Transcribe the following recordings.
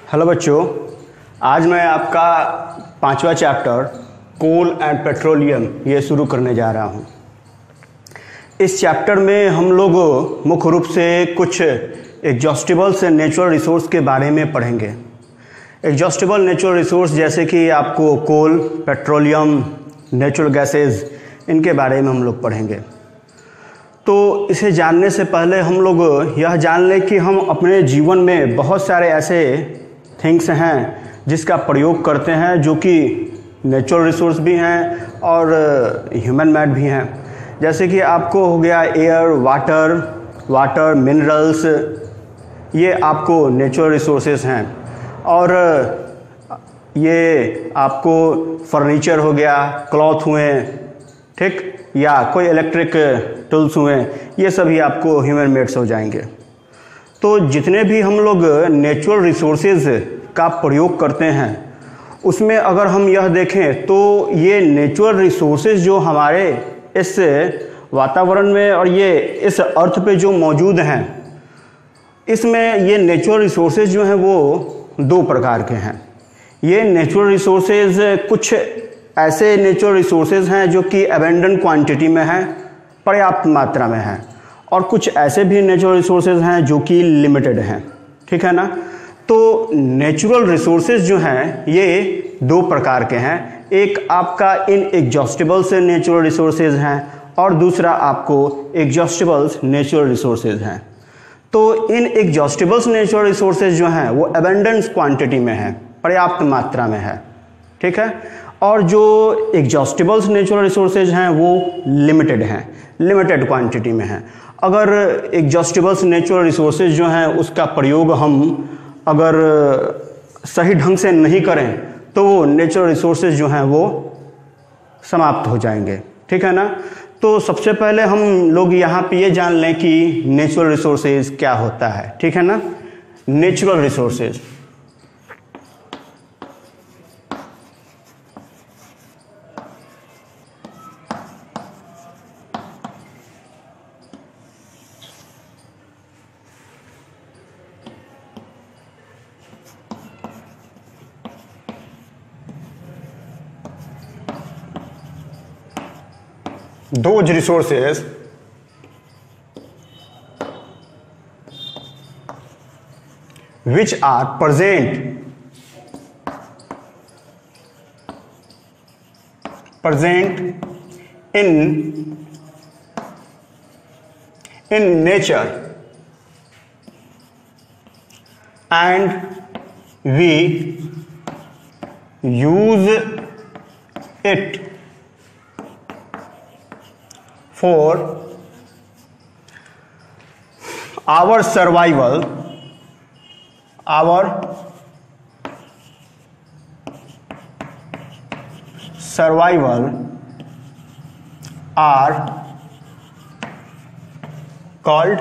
Hello बच्चों, आज मैं आपका 5वां चैप्टर कोल एंड पेट्रोलियम ये शुरू करने जा रहा हूँ। इस चैप्टर में हम लोग मुख्य रूप से कुछ एग्जॉस्टिबल्स एंड नेचुरल रिसोर्स के बारे में पढ़ेंगे। एग्जॉस्टिबल नेचुरल रिसोर्स जैसे कि आपको कोल, पेट्रोलियम, नेचुरल गैसेस, इनके बारे में हम लोग पढ़ेंगे। तो इसे जानने से पहले हम लोग यह जान लें कि हम अपने जीवन में बहुत सारे ऐसे थिंग्स हैं जिसका प्रयोग करते हैं जो कि नेचुरल रिसोर्स भी हैं और ह्यूमन मेड भी हैं। जैसे कि आपको हो गया एयर, वाटर, मिनरल्स, ये आपको नेचुरल रिसोर्सेज हैं। और ये आपको फर्नीचर हो गया, क्लॉथ हुए, ठीक, या कोई इलेक्ट्रिक टूल्स हुए, ये सभी आपको ह्यूमन मेड्स हो जाएंगे। तो जितने भी हम लोग नेचुरल रिसोर्सेज का प्रयोग करते हैं उसमें अगर हम यह देखें तो ये नेचुरल रिसोर्सेज जो हमारे इस वातावरण में और ये इस अर्थ पे जो मौजूद हैं, इसमें ये नेचुरल रिसोर्सेज जो हैं वो दो प्रकार के हैं। ये नेचुरल रिसोर्सेज कुछ ऐसे नेचुरल रिसोर्सेज हैं जो कि अबेंडेंट क्वांटिटी में हैं, पर्याप्त मात्रा में हैं, और कुछ ऐसे भी नेचुरल रिसोर्सेज हैं जो कि लिमिटेड हैं, ठीक है ना। तो नेचुरल रिसोर्सेज जो हैं ये दो प्रकार के हैं। एक आपका इनएग्जॉस्टिबल्स नेचुरल रिसोर्सेज हैं और दूसरा आपको एग्जॉस्टिबल्स नेचुरल रिसोर्सेज हैं। तो इनएग्जॉस्टिबल्स नेचुरल रिसोर्सेज जो हैं वो अबेंडेंट क्वांटिटी में है, पर्याप्त मात्रा में है, ठीक है। और जो एग्जॉस्टिबल्स नेचुरल रिसोर्सेज हैं वो लिमिटेड हैं, लिमिटेड क्वांटिटी में हैं। अगर एग्जॉस्टिबल्स नेचुरल रिसोर्सेज जो हैं उसका प्रयोग हम अगर सही ढंग से नहीं करें तो वो नेचुरल रिसोर्सेज जो हैं वो समाप्त हो जाएंगे, ठीक है ना। तो सबसे पहले हम लोग यहाँ पे ये जान लें कि नेचुरल रिसोर्सेज क्या होता है, ठीक है ना। Natural resources those resources which are present in nature and we use it for our survival, are called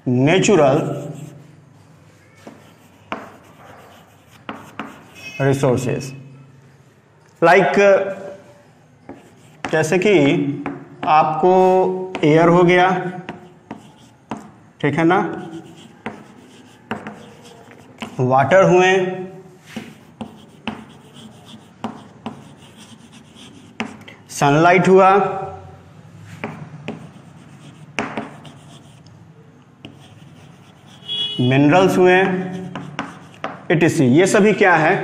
natural resources। Like जैसे कि आपको एयर हो गया, ठीक है ना, वाटर हुए, सनलाइट हुआ, मिनरल्स हुए, etc। ये सभी क्या है,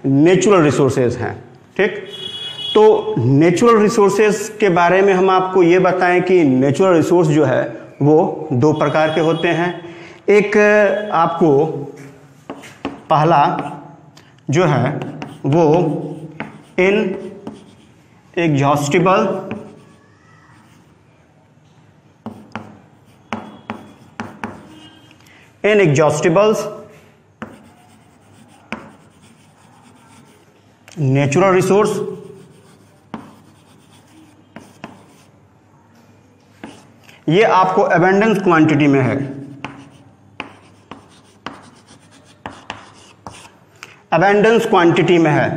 नेचुरल रिसोर्सेज हैं, ठीक। तो नेचुरल रिसोर्सेज के बारे में हम आपको ये बताएं कि नेचुरल रिसोर्स जो है वो दो प्रकार के होते हैं। एक आपको पहला जो है वो इनएग्जॉस्टिबल्स नेचुरल रिसोर्स, ये आपको अबेंडेंस क्वांटिटी में है। अबेंडेंस क्वांटिटी में है,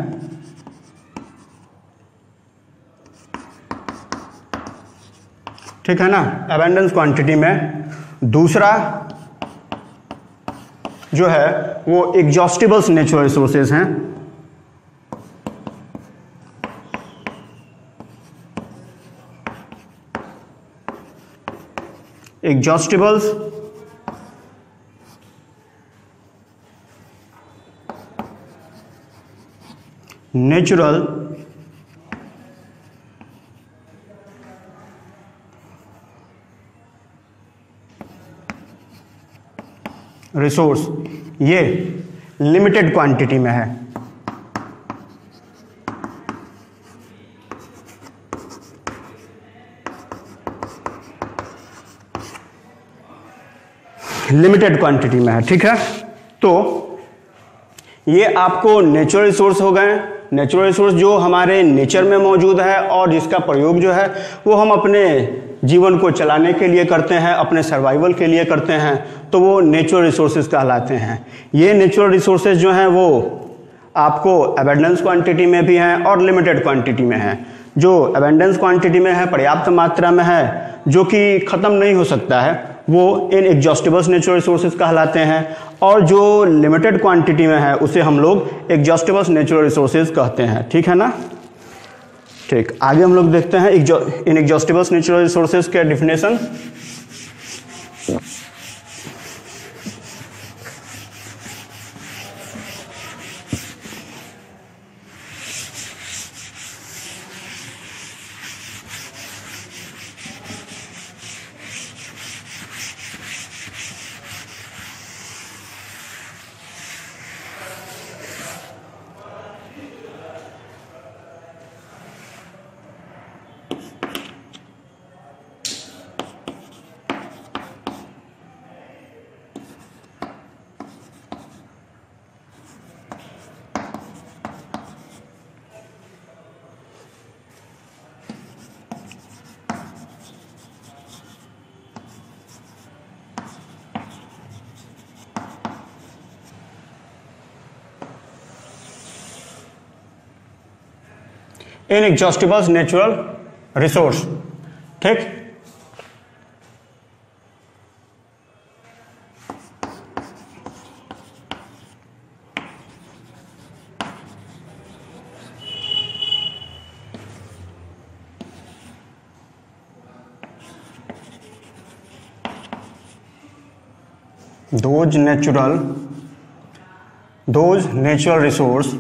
ठीक है ना, अबेंडेंस क्वांटिटी में। दूसरा जो है वो एग्जॉस्टिबल्स नेचुरल रिसोर्सेज हैं। एग्जॉस्टिबल्स नेचुरल रिसोर्स, ये लिमिटेड क्वांटिटी में है। लिमिटेड क्वांटिटी में है, ठीक है। तो ये आपको नेचुरल रिसोर्स हो गए। नेचुरल रिसोर्स जो हमारे नेचर में मौजूद है और जिसका प्रयोग जो है वो हम अपने जीवन को चलाने के लिए करते हैं, अपने सर्वाइवल के लिए करते हैं, तो वो नेचुरल रिसोर्सेज कहलाते हैं। ये नेचुरल रिसोर्सेज जो हैं वो आपको अबेंडेंस क्वांटिटी में भी हैं और लिमिटेड क्वांटिटी में हैं। जो अबेंडेंस क्वांटिटी में है, पर्याप्त मात्रा में है, जो कि ख़त्म नहीं हो सकता है, वो इनएग्जॉस्टिबल्स नेचुरल रिसोर्सेज कहलाते हैं। और जो लिमिटेड क्वांटिटी में है उसे हम लोग एग्जॉस्टिबल्स नेचुरल रिसोर्सेज कहते हैं, ठीक है ना। ठीक, आगे हम लोग देखते हैं इनएग्जॉस्टिबल्स नेचुरल रिसोर्सेज के डेफिनेशन। इनएग्जॉस्टिबल्स नेचुरल रिसोर्स, ठीक। those natural resource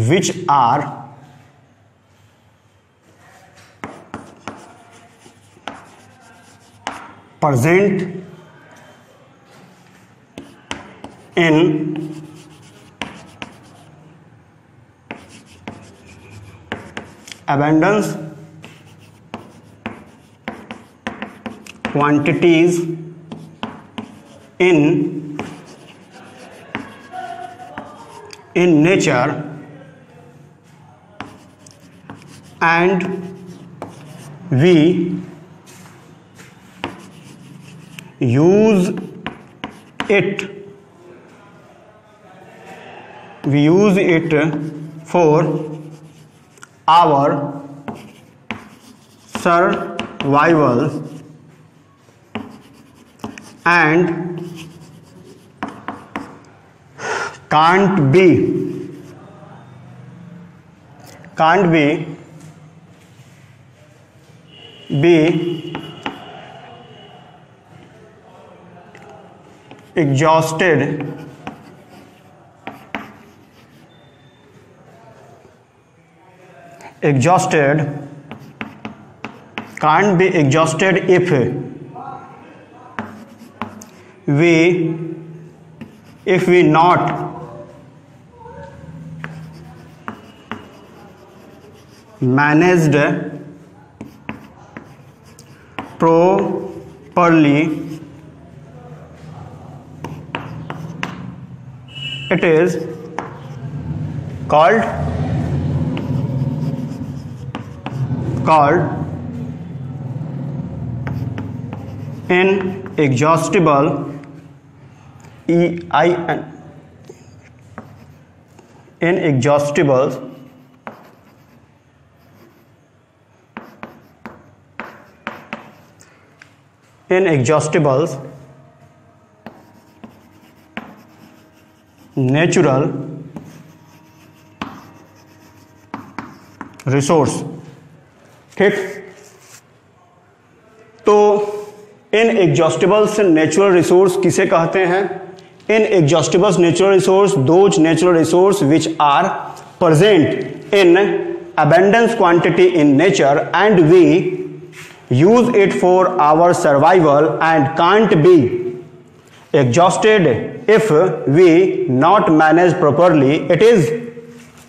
which are present in abundance quantities in nature and we use it for our survival and can't be exhausted can't be exhausted if we not managed properly. It is called inexhaustible inexhaustible inexhaustible natural resource. ठीक, तो inexhaustibles natural resource किसे कहते हैं? Inexhaustibles natural resource those natural resource which are present in abundance quantity in nature and we use it for our survival and can't be exhausted if we not manage properly. It is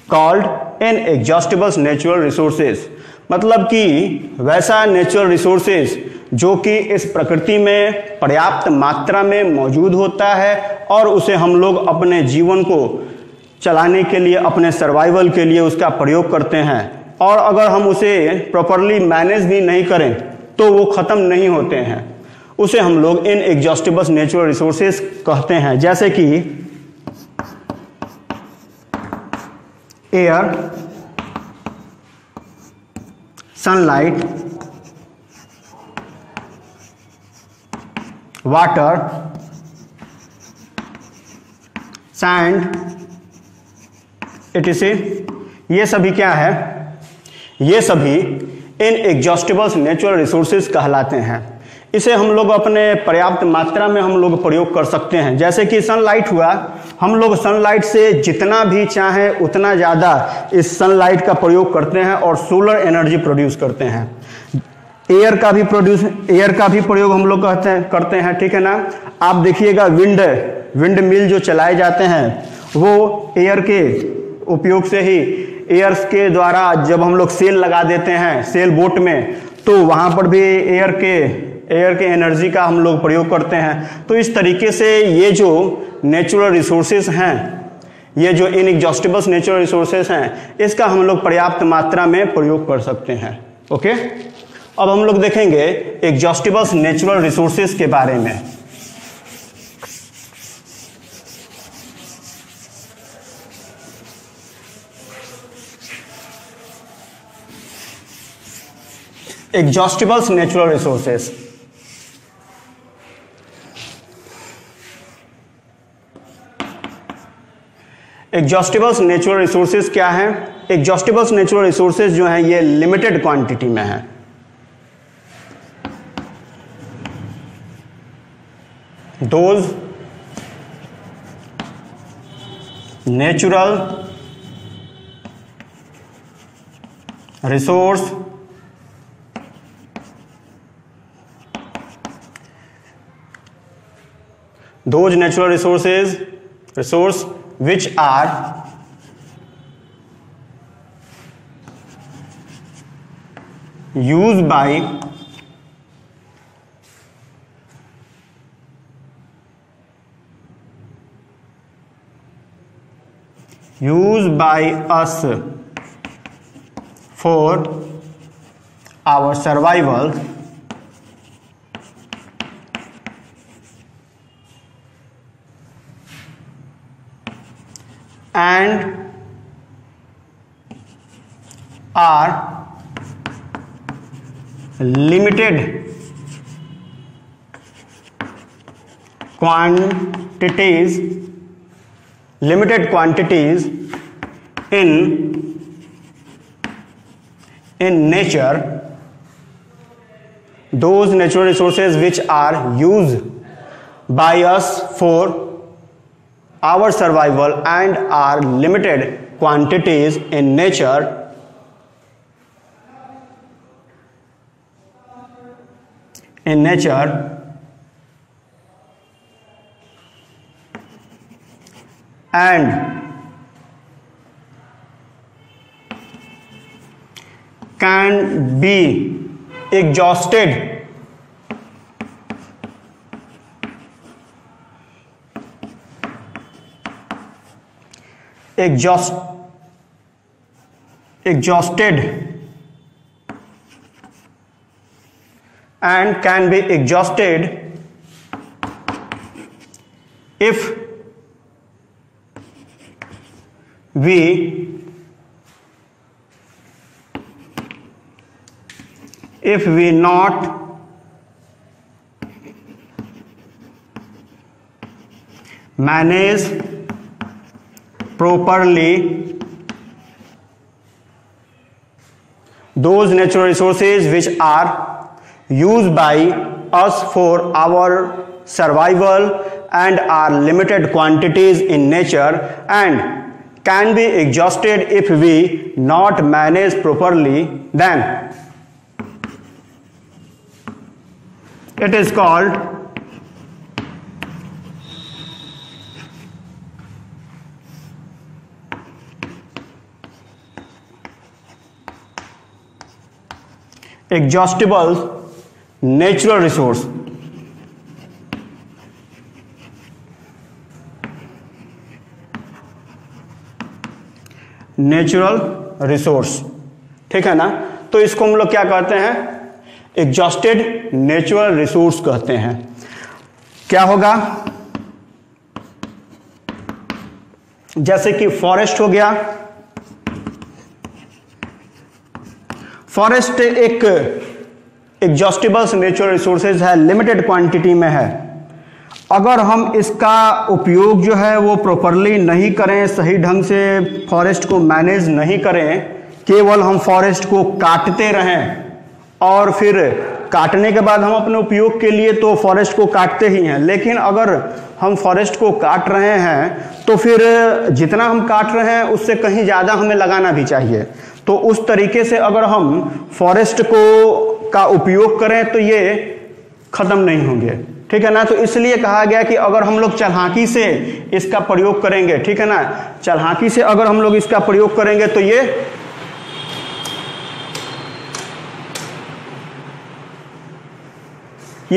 called inexhaustible natural resources। मतलब कि वैसा natural resources जो कि इस प्रकृति में पर्याप्त मात्रा में मौजूद होता है और उसे हम लोग अपने जीवन को चलाने के लिए, अपने सर्वाइवल के लिए उसका प्रयोग करते हैं, और अगर हम उसे प्रॉपरली मैनेज भी नहीं करें तो वो ख़त्म नहीं होते हैं। उसे हम लोग इनएग्जॉस्टिबल नेचुरल रिसोर्सेज कहते हैं, जैसे कि air, sunlight, water, sand, etc। ये सभी क्या है? ये सभी इनएग्जॉस्टिबल नेचुरल रिसोर्सेज कहलाते हैं। इसे हम लोग अपने पर्याप्त मात्रा में हम लोग प्रयोग कर सकते हैं। जैसे कि सनलाइट हुआ, हम लोग सनलाइट से जितना भी चाहें उतना ज़्यादा इस सनलाइट का प्रयोग करते हैं और सोलर एनर्जी प्रोड्यूस करते हैं। एयर का भी प्रयोग हम लोग करते हैं, ठीक है ना। आप देखिएगा विंड मिल जो चलाए जाते हैं वो एयर के उपयोग से ही, एयर्स के द्वारा जब हम लोग सेल लगा देते हैं सेल बोट में, तो वहाँ पर भी एयर के एनर्जी का हम लोग प्रयोग करते हैं। तो इस तरीके से ये जो नेचुरल रिसोर्सेज हैं, ये जो इनएग्जॉस्टिबल नेचुरल रिसोर्सेज हैं, इसका हम लोग पर्याप्त मात्रा में प्रयोग कर सकते हैं। ओके, अब हम लोग देखेंगे एग्जॉस्टिबल नेचुरल रिसोर्सेज के बारे में। Exhaustible natural resources। Exhaustible natural resources क्या है? एग्जॉस्टिबल नेचुरल रिसोर्सेज जो हैं ये लिमिटेड क्वांटिटी में है। Those natural resource those natural resource which are used by us for our survival and are limited quantities in nature। those natural resources which are used by us for our survival and are limited quantities in nature and can be exhausted and can be exhausted if we not manage properly those natural resources which are used by us for our survival and are limited quantities in nature and can be exhausted if we not manage properly, then it is called exhaustible natural resource। Natural resource, ठीक है ना। तो इसको हम लोग क्या कहते हैं, एग्जॉस्टेड नेचुरल रिसोर्स कहते हैं। क्या होगा, जैसे कि फॉरेस्ट हो गया, फॉरेस्ट एक एग्जॉस्टिबल नेचुरल रिसोर्सेज है, लिमिटेड क्वांटिटी में है। अगर हम इसका उपयोग जो है वो प्रॉपरली नहीं करें, सही ढंग से फॉरेस्ट को मैनेज नहीं करें, केवल हम फॉरेस्ट को काटते रहें और फिर काटने के बाद हम अपने उपयोग के लिए तो फॉरेस्ट को काटते ही हैं, लेकिन अगर हम फॉरेस्ट को काट रहे हैं तो फिर जितना हम काट रहे हैं उससे कहीं ज़्यादा हमें लगाना भी चाहिए। तो उस तरीके से अगर हम फॉरेस्ट को का उपयोग करें तो ये ख़त्म नहीं होंगे, ठीक है ना। तो इसलिए कहा गया कि अगर हम लोग चालाकी से इसका प्रयोग करेंगे, ठीक है ना, चालाकी से अगर हम लोग इसका प्रयोग करेंगे तो ये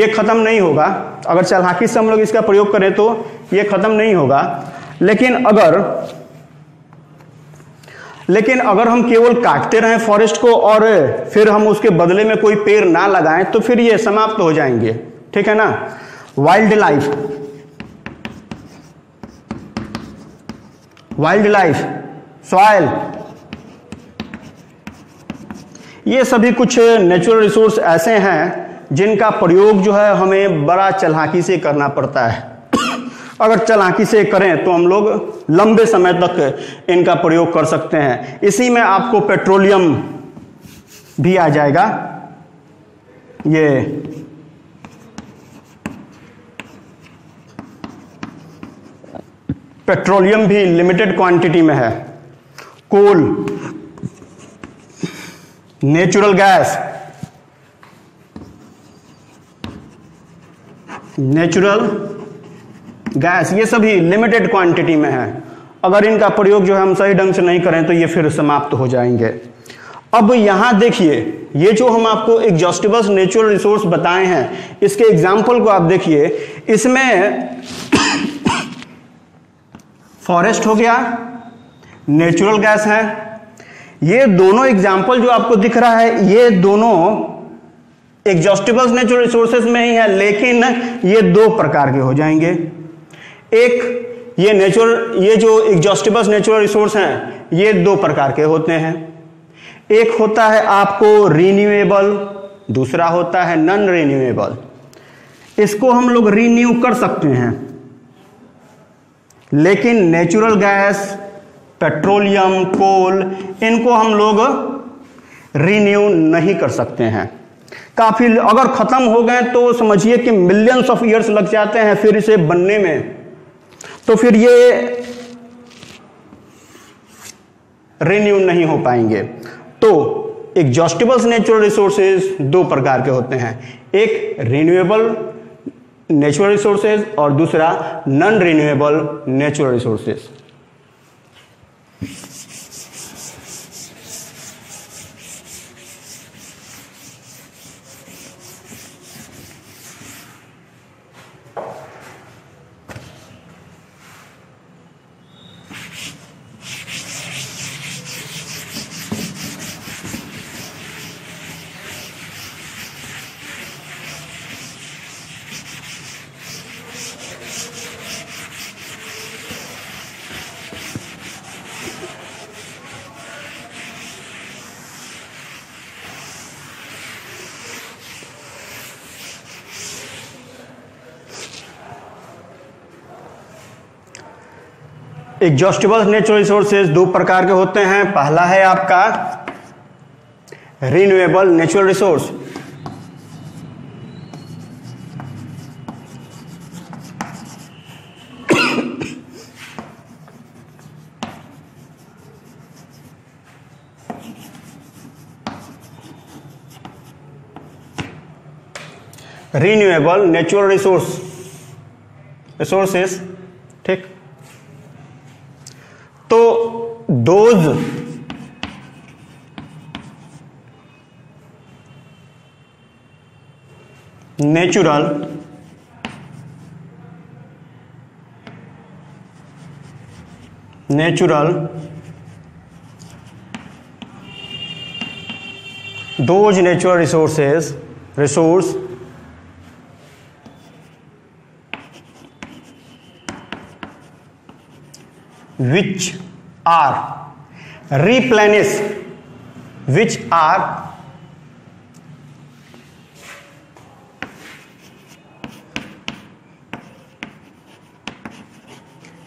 ख़त्म नहीं होगा। अगर चालाकी से हम लोग इसका प्रयोग करें तो ये ख़त्म नहीं होगा। लेकिन अगर हम केवल काटते रहें फॉरेस्ट को और फिर हम उसके बदले में कोई पेड़ ना लगाएं तो फिर ये समाप्त हो जाएंगे, ठीक है ना। वाइल्ड लाइफ, सॉइल, ये सभी कुछ नेचुरल रिसोर्स ऐसे हैं जिनका प्रयोग जो है हमें बड़ा चालाकी से करना पड़ता है। अगर चालाकी से करें तो हम लोग लंबे समय तक इनका प्रयोग कर सकते हैं। इसी में आपको पेट्रोलियम भी आ जाएगा। ये पेट्रोलियम भी लिमिटेड क्वांटिटी में है। कोल, नेचुरल गैस, ये सभी लिमिटेड क्वांटिटी में है। अगर इनका प्रयोग जो है हम सही ढंग से नहीं करें तो ये फिर समाप्त हो जाएंगे। अब यहां देखिए, ये जो हम आपको एग्जॉस्टिबल नेचुरल रिसोर्स बताए हैं, इसके एग्जाम्पल को आप देखिए। इसमें फॉरेस्ट हो गया, नेचुरल गैस है। ये दोनों एग्जाम्पल जो आपको दिख रहा है, ये दोनों एग्जॉस्टिबल नेचुरल रिसोर्सेज में ही है, लेकिन ये दो प्रकार के हो जाएंगे। एक ये जो एग्जॉस्टिबल नेचुरल रिसोर्स हैं, ये दो प्रकार के होते हैं। एक होता है आपको रिन्यूएबल, दूसरा होता है नॉन रिन्यूएबल। इसको हम लोग रिन्यू कर सकते हैं, लेकिन नेचुरल गैस, पेट्रोलियम, कोल, इनको हम लोग रिन्यू नहीं कर सकते हैं। काफी अगर खत्म हो गए तो समझिए कि मिलियंस ऑफ ईयर्स लग जाते हैं फिर इसे बनने में, तो फिर ये रिन्यू नहीं हो पाएंगे। तो एग्जॉस्टिबल नेचुरल रिसोर्सेज दो प्रकार के होते हैं, एक रिन्यूएबल नेचुरल रिसोर्सेज और दूसरा non renewable natural resources. Exhaustible natural resources दो प्रकार के होते हैं। पहला है आपका renewable natural resource, renewable natural resources, ठीक। तो those natural resource which are replenish, which are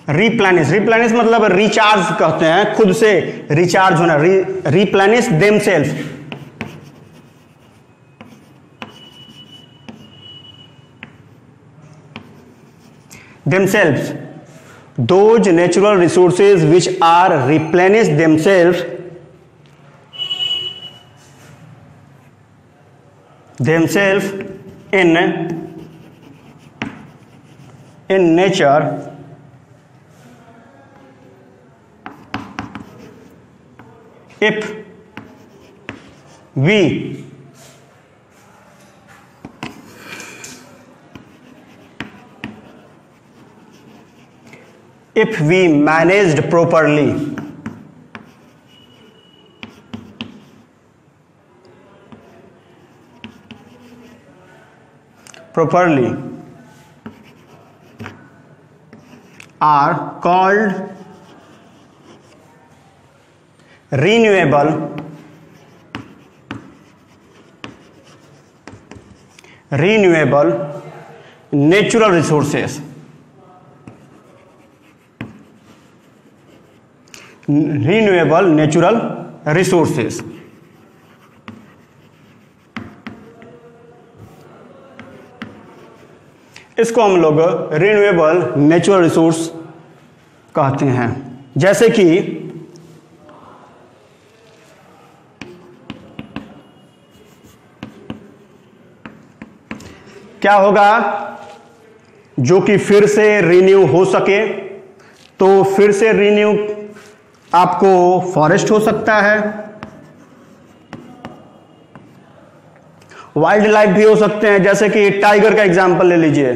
replenish मतलब रिचार्ज कहते हैं, खुद से रिचार्ज होना, replenish themselves those natural resources which are replenish themselves in nature if we managed properly. Are called renewable natural resources. Renewable natural resources. इसको हम लोग renewable natural resource कहते हैं। जैसे कि क्या होगा, जो कि फिर से रिन्यू हो सके, तो फिर से रिन्यू आपको फॉरेस्ट हो सकता है, वाइल्ड लाइफ भी हो सकते हैं। जैसे कि टाइगर का एग्जांपल ले लीजिए।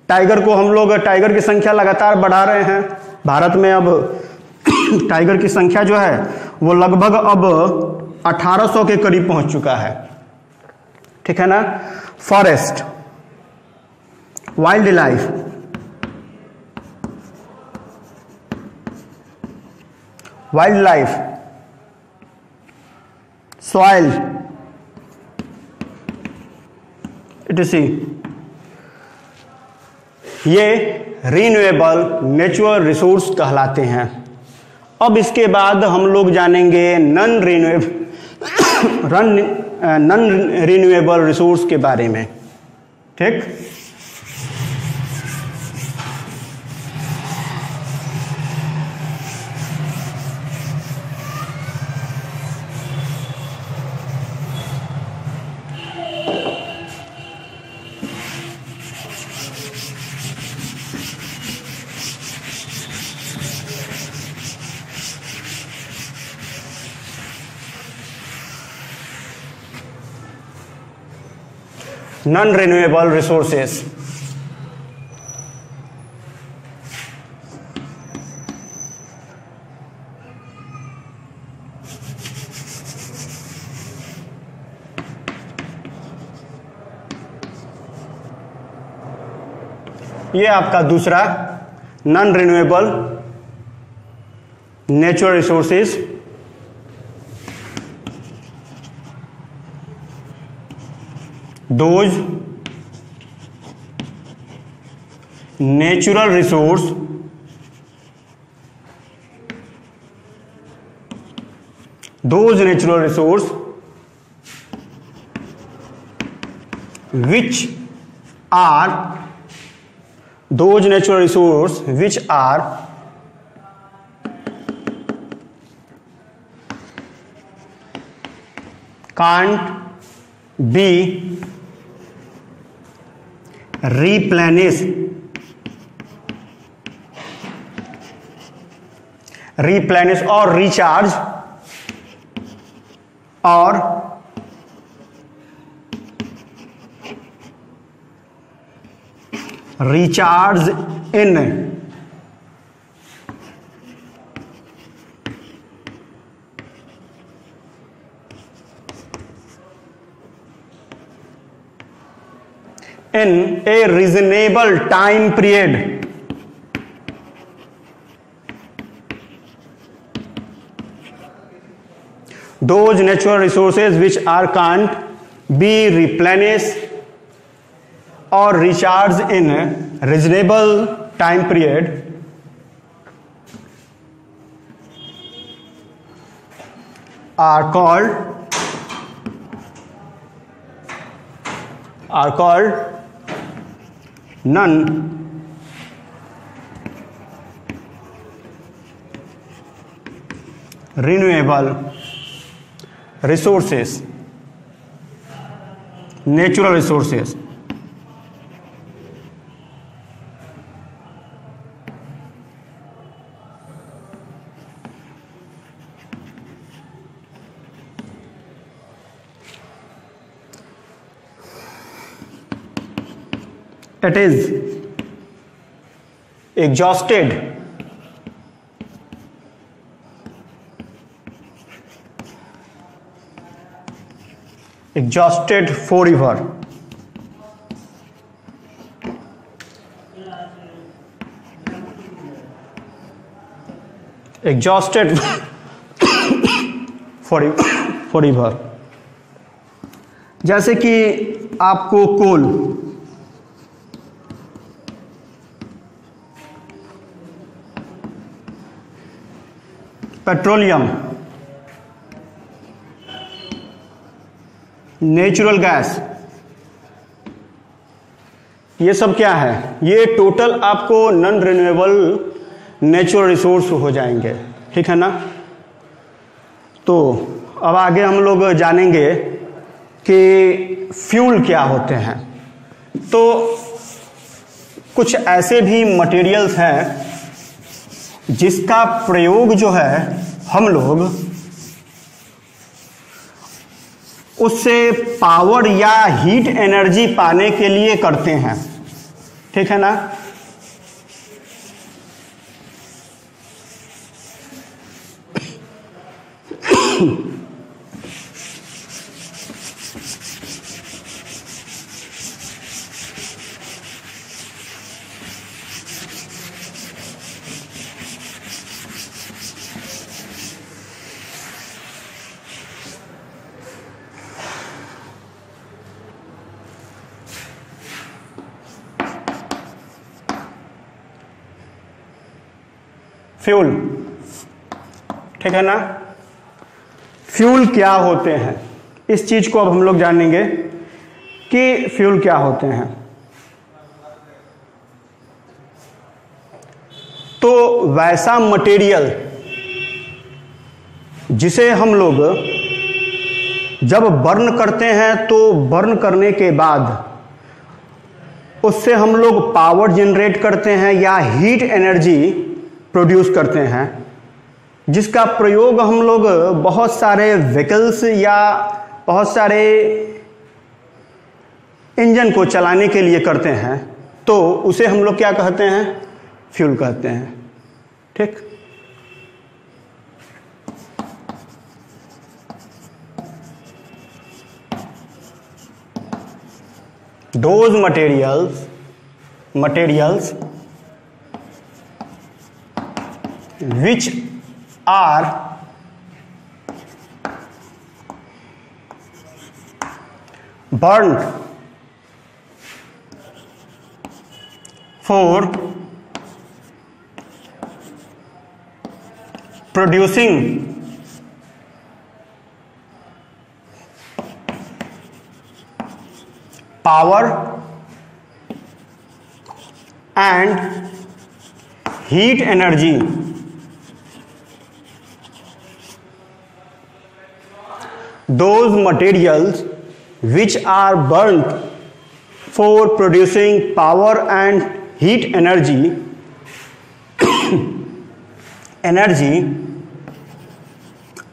टाइगर को हम लोग, टाइगर की संख्या लगातार बढ़ा रहे हैं भारत में। अब टाइगर की संख्या जो है वो लगभग अब 1800 के करीब पहुंच चुका है, ठीक है ना। Forest, wild life, soil, etc. ये रिन्यूएबल नेचुरल रिसोर्स कहलाते हैं। अब इसके बाद हम लोग जानेंगे नॉन रिन्यूएबल रिसोर्स के बारे में, ठीक। नॉन रिन्यूएबल रिसोर्सेस, ये आपका दूसरा non renewable natural resources. Those natural resource those natural resources which are can't be replenished or recharged in a reasonable time period. Those natural resources which can't be replenished or recharged in a reasonable time period are called non-renewable resources, natural resources. It is exhausted forever. Exhausted forever. जैसे कि आपको कोल, petroleum, natural gas, ये सब क्या है? ये total आपको non renewable natural resource हो जाएंगे, ठीक है ना। तो अब आगे हम लोग जानेंगे कि फ्यूल क्या होते हैं। तो कुछ ऐसे भी मटेरियल्स हैं जिसका प्रयोग जो है हम लोग उससे पावर या हीट एनर्जी पाने के लिए करते हैं, ठीक है ना। फ्यूल, ठीक है ना। फ्यूल क्या होते हैं, इस चीज को अब हम लोग जानेंगे कि फ्यूल क्या होते हैं। तो वैसा मटेरियल जिसे हम लोग जब बर्न करते हैं तो बर्न करने के बाद उससे हम लोग पावर जनरेट करते हैं या हीट एनर्जी प्रोड्यूस करते हैं, जिसका प्रयोग हम लोग बहुत सारे व्हीकल्स या बहुत सारे इंजन को चलाने के लिए करते हैं, तो उसे हम लोग क्या कहते हैं? फ्यूल कहते हैं, ठीक। Those materials which are burned for producing power and heat energy those materials which are burnt for producing power and heat energy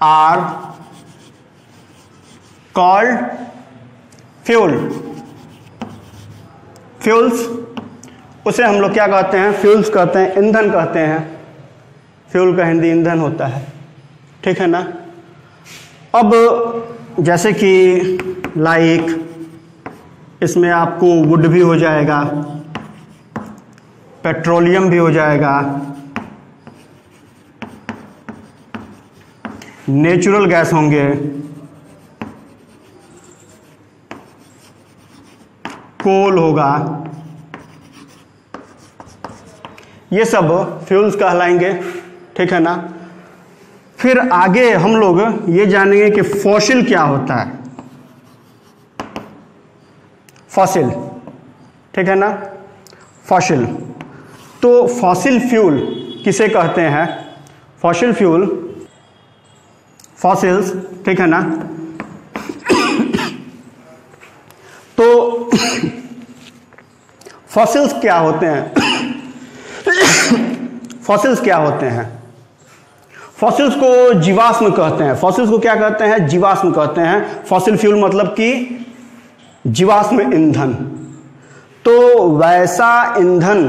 are called fuels। उसे हम लोग क्या कहते हैं? फ्यूल्स कहते हैं, ईंधन कहते हैं। फ्यूल का हिंदी ईंधन होता है, ठीक है ना। अब जैसे कि इसमें आपको वुड भी हो जाएगा, पेट्रोलियम भी हो जाएगा, नेचुरल गैस होंगे, कोल होगा, ये सब फ्यूल्स कहलाएंगे, ठीक है ना। फिर आगे हम लोग ये जानेंगे कि फॉसिल क्या होता है। फॉसिल, ठीक है ना, फॉसिल। तो फॉसिल फ्यूल किसे कहते हैं? फॉसिल फ्यूल, फॉसिल्स, ठीक है ना। तो फॉसिल्स क्या होते हैं? फॉसिल्स क्या होते हैं? फॉसिल्स को जीवाश्म कहते हैं। फॉसिल्स को क्या कहते हैं? जीवाश्म कहते हैं। फॉसिल फ्यूल मतलब कि जीवाश्म ईंधन। तो वैसा ईंधन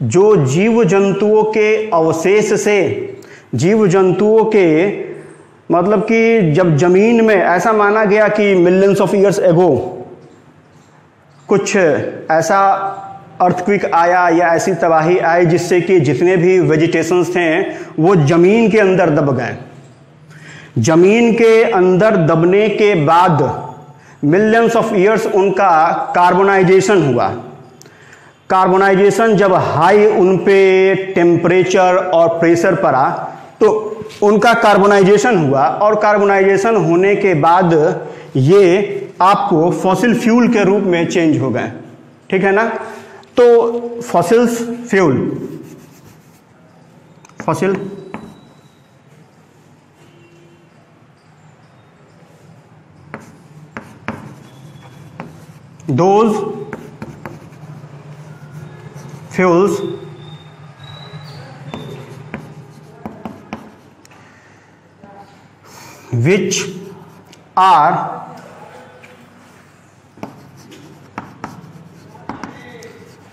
जो जीव जंतुओं के अवशेष से, जीव जंतुओं के मतलब कि जब जमीन में ऐसा माना गया कि मिलियंस ऑफ ईयर्स एगो कुछ ऐसा अर्थक्विक आया या ऐसी तबाही आई जिससे कि जितने भी वेजिटेशंस थे वो जमीन के अंदर दब गए। जमीन के अंदर दबने के बाद मिलियंस ऑफ ईयर्स उनका कार्बोनाइजेशन हुआ। कार्बोनाइजेशन जब हाई उन पे टेम्परेचर और प्रेशर पड़ा तो उनका कार्बोनाइजेशन हुआ, और कार्बोनाइजेशन होने के बाद ये आपको फॉसिल फ्यूल के रूप में चेंज हो गए, ठीक है ना। तो fossils fuel, fossil those fuels which are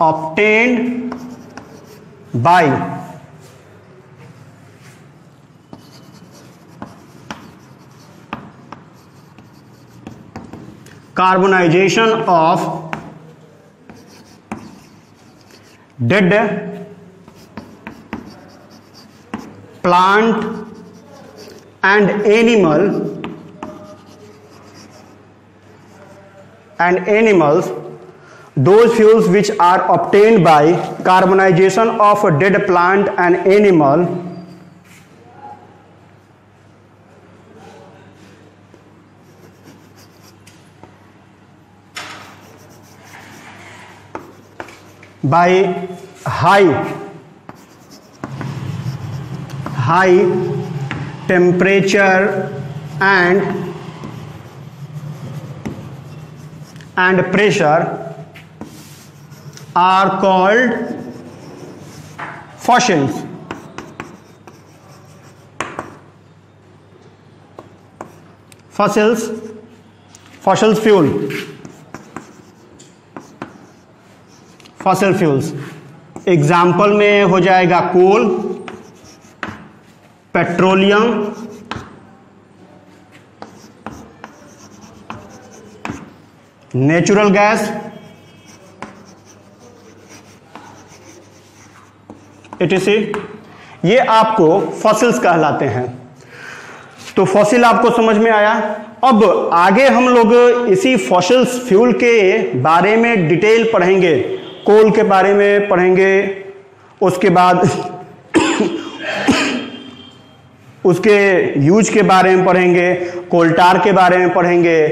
obtained by carbonization of dead plant and animals, those fuels which are obtained by carbonization of a dead plant and animal by high temperature and pressure are called fossils. Fossil fuel, fossil fuels example में हो जाएगा कोल, petroleum, natural gas, etc. ये आपको fossils कहलाते हैं। तो fossil आपको समझ में आया। अब आगे हम लोग इसी फॉसिल्स फ्यूल के बारे में डिटेल पढ़ेंगे। कोल के बारे में पढ़ेंगे, उसके बाद उसके यूज के बारे में पढ़ेंगे, कोल टार के बारे में पढ़ेंगे,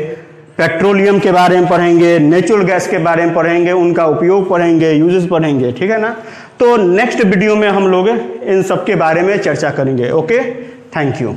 पेट्रोलियम के बारे में पढ़ेंगे, नेचुरल गैस के बारे में पढ़ेंगे, उनका उपयोग पढ़ेंगे, यूजेस पढ़ेंगे, ठीक है ना। तो नेक्स्ट वीडियो में हम लोग इन सब के बारे में चर्चा करेंगे। Okay, thank you.